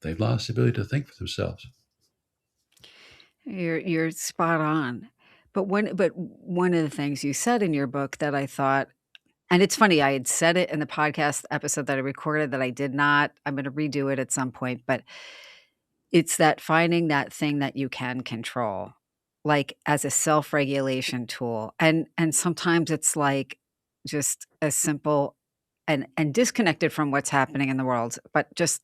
they've lost the ability to think for themselves. You're spot on. But one of the things you said in your book that I thought, and it's funny, I had said it in the podcast episode that I recorded that I did not. I'm gonna redo it at some point, but it's that finding that thing that you can control, like, as a self-regulation tool, and sometimes it's, like, just as simple and disconnected from what's happening in the world, but just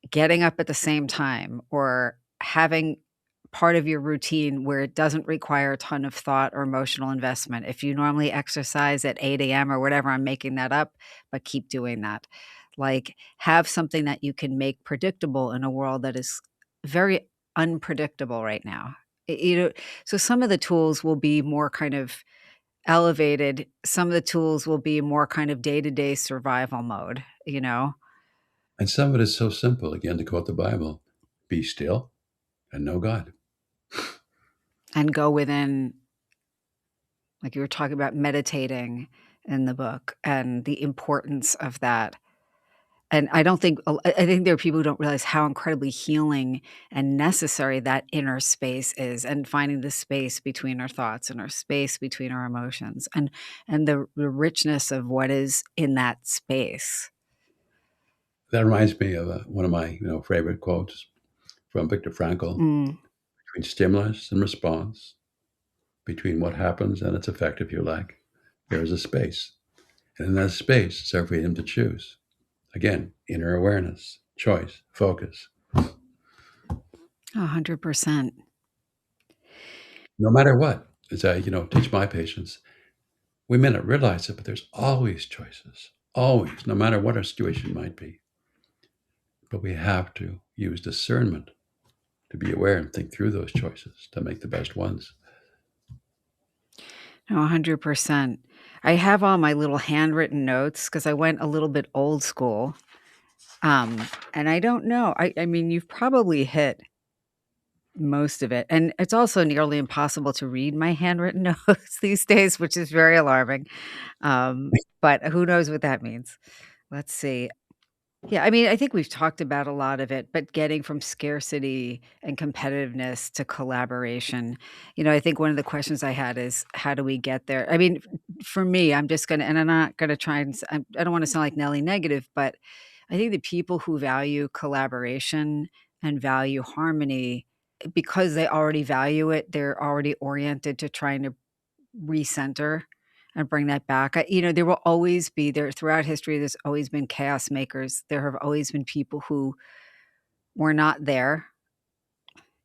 getting up at the same time or having part of your routine where it doesn't require a ton of thought or emotional investment. If you normally exercise at 8 a.m. or whatever, I'm making that up, but keep doing that. Like, have something that you can make predictable in a world that is very unpredictable right now. So some of the tools will be more kind of elevated. Some of the tools will be more kind of day-to-day survival mode. And some of it is so simple. Again, to quote the Bible, "Be still and know God." And go within, like you were talking about meditating in the book and the importance of that. And I don't think I think there are people who don't realize how incredibly healing and necessary that inner space is, and finding the space between our thoughts and our space between our emotions and the richness of what is in that space. That reminds me of one of my favorite quotes from Viktor Frankl: Mm. "Between stimulus and response, between what happens and its effect, if you like, there is a space." And in that space, it's our freedom to choose. Again, inner awareness, choice, focus. 100%. No matter what, as I, teach my patients, we may not realize it, but there's always choices. Always, no matter what our situation might be. But we have to use discernment to be aware and think through those choices to make the best ones. No, 100%. I have all my little handwritten notes because I went a little bit old school. And I don't know. I mean, you've probably hit most of it. And it's also nearly impossible to read my handwritten notes these days, which is very alarming. But who knows what that means? Let's see. Yeah, I mean, I think we've talked about a lot of it, but getting from scarcity and competitiveness to collaboration. I think one of the questions I had is how do we get there? I mean, for me, I'm just gonna, and I'm not gonna try and, I don't want to sound like Nelly negative, but I think the people who value collaboration and value harmony, because they already value it, they're already oriented to trying to recenter and bring that back. There will always be there throughout history, there's always been chaos makers. There have always been people who were not there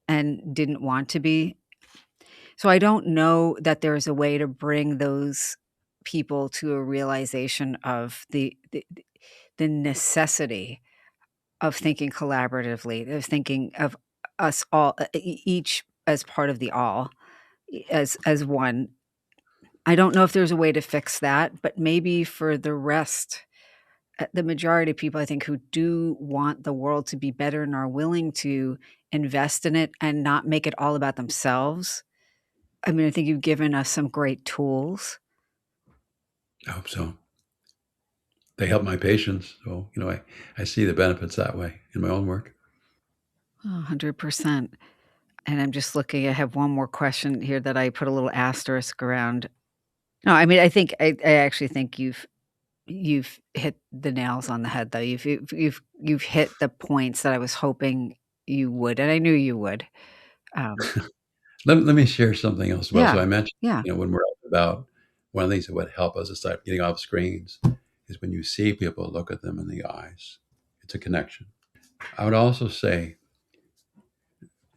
and didn't want to be. So I don't know that there's a way to bring those people to a realization of the necessity of thinking collaboratively, of thinking of us all, each as part of the all, as one. I don't know if there's a way to fix that, but maybe for the rest, the majority of people, I think, who do want the world to be better and are willing to invest in it and not make it all about themselves. I mean, I think you've given us some great tools. I hope so. They help my patients. So, I see the benefits that way in my own work. 100%. And I'm just looking, I have one more question here that I put a little asterisk around. No, I mean, I actually think you've hit the nails on the head, though. You've hit the points that I was hoping you would, and I knew you would. Um, Let me share something else as well. So yeah, I mentioned, yeah, when we're out about, one of the things that would help us to start getting off screens is when you see people, look at them in the eyes. It's a connection. I would also say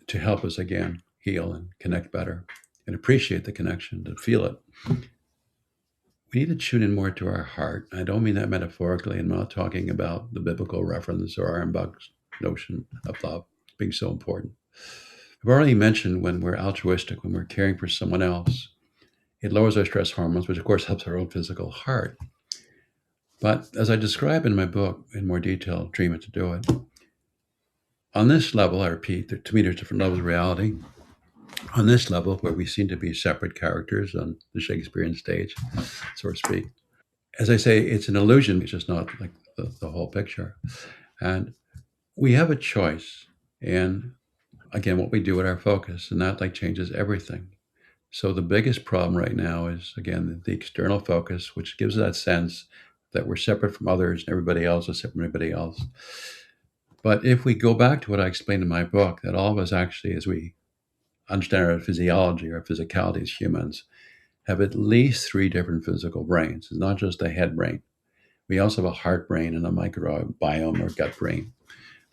to help us again heal and connect better and appreciate the connection, to feel it. We need to tune in more to our heart. I don't mean that metaphorically. I'm not talking about the biblical reference or Eisenberg's notion of love being so important. I've already mentioned when we're altruistic, when we're caring for someone else, it lowers our stress hormones, which of course helps our own physical heart. But as I describe in my book in more detail, Dream It to Do It, on this level, I repeat, to me, there's different levels of reality. On this level, where we seem to be separate characters on the Shakespearean stage, so to speak, as I say, it's an illusion. It's just not like the whole picture. And we have a choice in, again, what we do with our focus, and that changes everything. So the biggest problem right now is, again, the external focus, which gives that sense that we're separate from others and everybody else is separate from everybody else. But if we go back to what I explained in my book, that all of us actually, as we understand our physiology or physicality as humans, have at least three different physical brains. It's not just a head brain. We also have a heart brain and a microbiome or gut brain.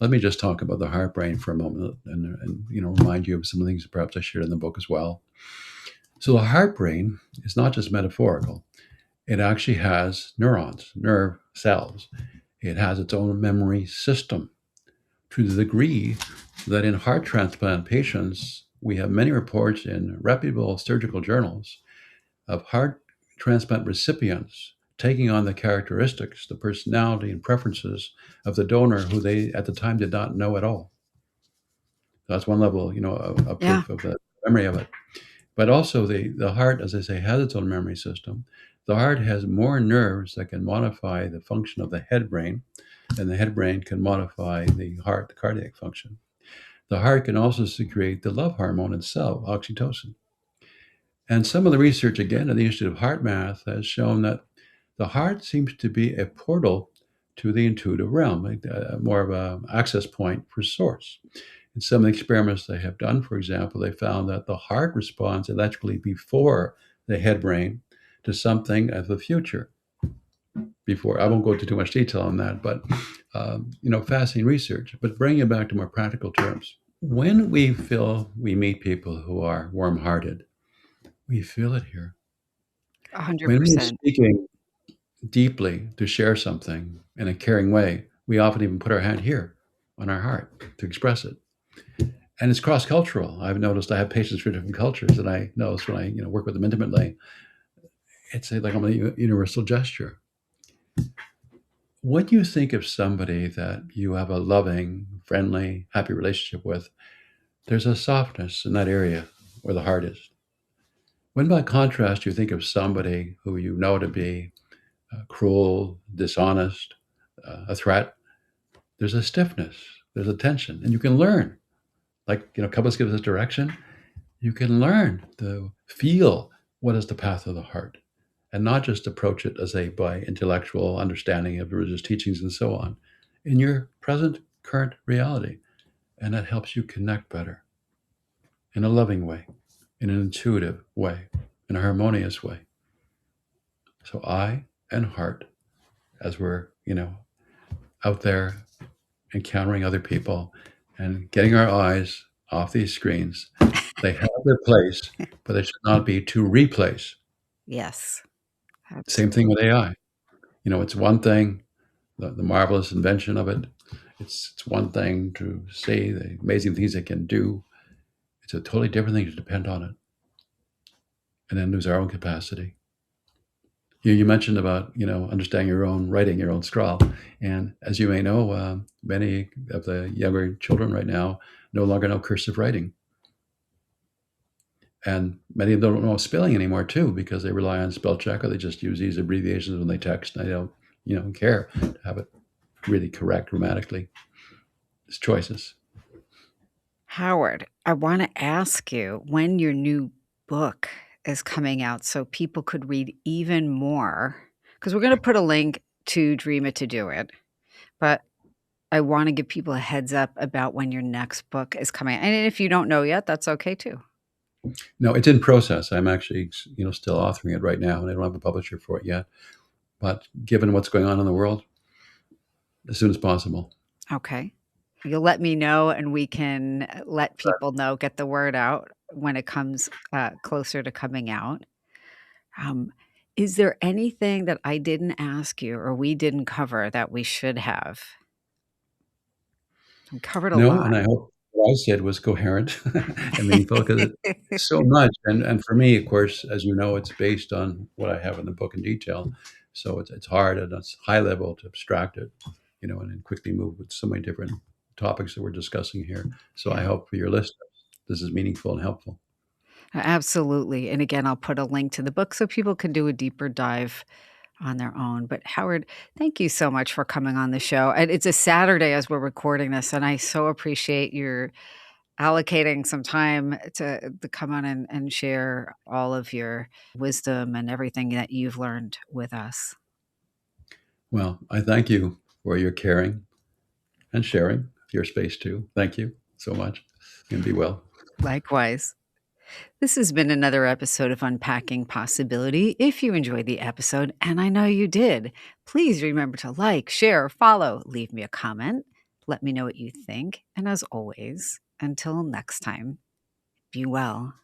Let me just talk about the heart brain for a moment and remind you of some of the things that perhaps I shared in the book as well. So the heart brain is not just metaphorical. It actually has neurons, nerve cells. It has its own memory system to the degree that in heart transplant patients, we have many reports in reputable surgical journals of heart transplant recipients taking on the characteristics, the personality and preferences of the donor who they at the time did not know at all. That's one level, of yeah, proof of the memory of it. But also the heart, as I say, has its own memory system. The heart has more nerves that can modify the function of the head brain, and the head brain can modify the heart, the cardiac function. The heart can also secrete the love hormone itself, oxytocin. And some of the research, again, at the Institute of Heart Math has shown that the heart seems to be a portal to the intuitive realm, more of an access point for source. In some of the experiments they have done, for example, they found that the heart responds electrically before the head brain to something of the future. before. I won't go into too much detail on that, but fascinating research. But bringing it back to more practical terms, when we feel we meet people who are warm-hearted, we feel it here. When we're 100%. speaking deeply to share something in a caring way, we often even put our hand here on our heart to express it. And it's cross-cultural. I've noticed I have patients from different cultures, and I notice when I work with them intimately, it's like a universal gesture. What do you think of somebody that you have a loving, friendly, happy relationship with? There's a softness in that area where the heart is. When, by contrast, you think of somebody who you know to be cruel, dishonest, a threat, there's a stiffness, there's a tension, and you can learn. Like, Couples gives us direction. You can learn to feel what is the path of the heart and not just approach it as by intellectual understanding of religious teachings and so on in your present current reality. And that helps you connect better in a loving way, in an intuitive way, in a harmonious way. So eye and heart, as we're, out there encountering other people and getting our eyes off these screens, they have their place, but they should not be to replace. Yes, Same thing with absolutely. AI. It's one thing, the marvelous invention of it. It's one thing to say the amazing things it can do. It's a totally different thing to depend on it and then lose our own capacity. You mentioned about understanding your own writing, your own scrawl, and as you may know, many of the younger children right now no longer know cursive writing, and many of them don't know spelling anymore too because they rely on spell check or they just use these abbreviations when they text. And they don't care to have it really correct grammatically. It's choices. Howard, I want to ask you when your new book is coming out so people could read even more, because we're going to put a link to Dream It to Do It, but I want to give people a heads up about when your next book is coming. And if you don't know yet, that's okay too. No, it's in process. I'm actually still authoring it right now, and I don't have a publisher for it yet. But given what's going on in the world, as soon as possible. Okay. You'll let me know and we can let people know, get the word out when it comes closer to coming out. Um, is there anything that I didn't ask you or we didn't cover that we should have? We covered a No, lot. and I hope what I said was coherent and meaningful because it's so much. And for me, of course, as you know, it's based on what I have in the book in detail. So it's hard and it's high level to abstract it, and then quickly move with so many different topics that we're discussing here. So I Yeah, hope for your listeners, this is meaningful and helpful. absolutely. And again, I'll put a link to the book so people can do a deeper dive on their own. But Howard, thank you so much for coming on the show. And it's a Saturday as we're recording this, and I so appreciate your allocating some time to come on and share all of your wisdom and everything that you've learned with us. Well, I thank you for your caring and sharing your space too. Thank you so much and be well. Likewise. This has been another episode of Unpacking Possibility. If you enjoyed the episode, and I know you did, please remember to like, share, follow, leave me a comment. Let me know what you think. And as always, until next time, be well.